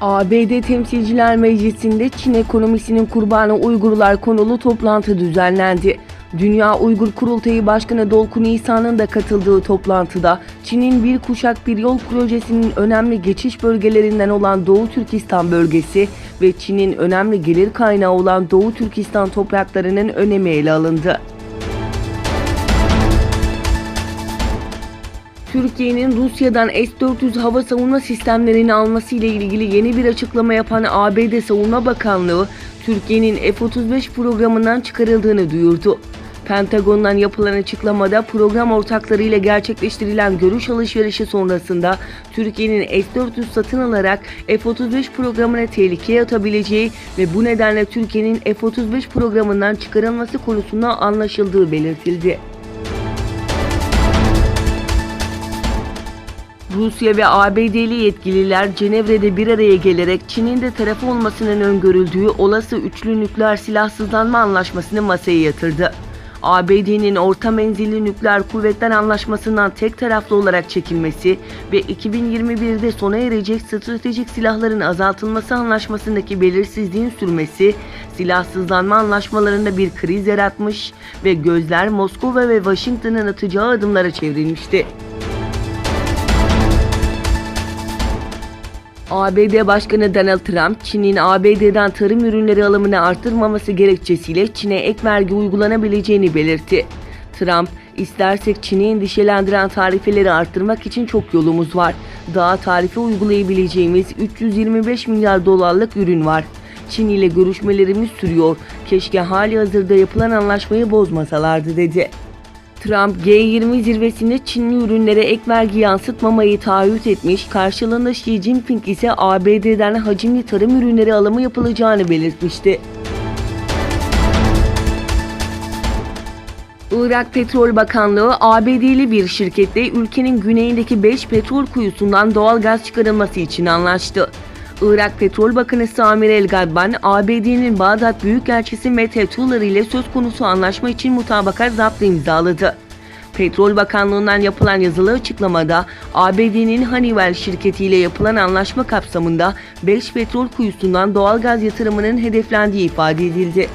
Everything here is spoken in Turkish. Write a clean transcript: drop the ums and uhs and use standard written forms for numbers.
ABD Temsilciler Meclisi'nde Çin ekonomisinin kurbanı Uygurlar konulu toplantı düzenlendi. Dünya Uygur Kurultayı Başkanı Dolkun İsa'nın da katıldığı toplantıda Çin'in Bir Kuşak Bir Yol projesinin önemli geçiş bölgelerinden olan Doğu Türkistan bölgesi ve Çin'in önemli gelir kaynağı olan Doğu Türkistan topraklarının önemi ele alındı. Türkiye'nin Rusya'dan S-400 hava savunma sistemlerini alması ile ilgili yeni bir açıklama yapan ABD Savunma Bakanlığı, Türkiye'nin F-35 programından çıkarıldığını duyurdu. Pentagon'dan yapılan açıklamada program ortakları ile gerçekleştirilen görüş alışverişi sonrasında Türkiye'nin S-400 satın alarak F-35 programına tehlikeye atabileceği ve bu nedenle Türkiye'nin F-35 programından çıkarılması konusunda anlaşıldığı belirtildi. Rusya ve ABD'li yetkililer Cenevre'de bir araya gelerek Çin'in de tarafı olmasının öngörüldüğü olası üçlü nükleer silahsızlanma anlaşmasını masaya yatırdı. ABD'nin orta menzilli nükleer kuvvetler anlaşmasından tek taraflı olarak çekilmesi ve 2021'de sona erecek stratejik silahların azaltılması anlaşmasındaki belirsizliğin sürmesi, silahsızlanma anlaşmalarında bir kriz yaratmış ve gözler Moskova ve Washington'ın atacağı adımlara çevrilmişti. ABD Başkanı Donald Trump, Çin'in ABD'den tarım ürünleri alımını arttırmaması gerekçesiyle Çin'e ek vergi uygulanabileceğini belirtti. Trump, "İstersek Çin'i endişelendiren tarifeleri arttırmak için çok yolumuz var. Daha tarife uygulayabileceğimiz 325 milyar dolarlık ürün var. Çin ile görüşmelerimiz sürüyor. Keşke halihazırda yapılan anlaşmayı bozmasalardı," dedi. Trump, G20 zirvesinde Çinli ürünlere ek vergi yansıtmamayı taahhüt etmiş, karşılığında Xi Jinping ise ABD'den hacimli tarım ürünleri alımı yapılacağını belirtmişti. Irak Petrol Bakanlığı, ABD'li bir şirketle ülkenin güneyindeki 5 petrol kuyusundan doğal gaz çıkarılması için anlaştı. Irak Petrol Bakanı Samir El-Gadban, ABD'nin Bağdat Büyükelçisi Matt Tuller ile söz konusu anlaşma için mutabakat zaptı imzaladı. Petrol Bakanlığı'ndan yapılan yazılı açıklamada, ABD'nin Honeywell şirketiyle yapılan anlaşma kapsamında 5 petrol kuyusundan doğal gaz yatırımının hedeflendiği ifade edildi.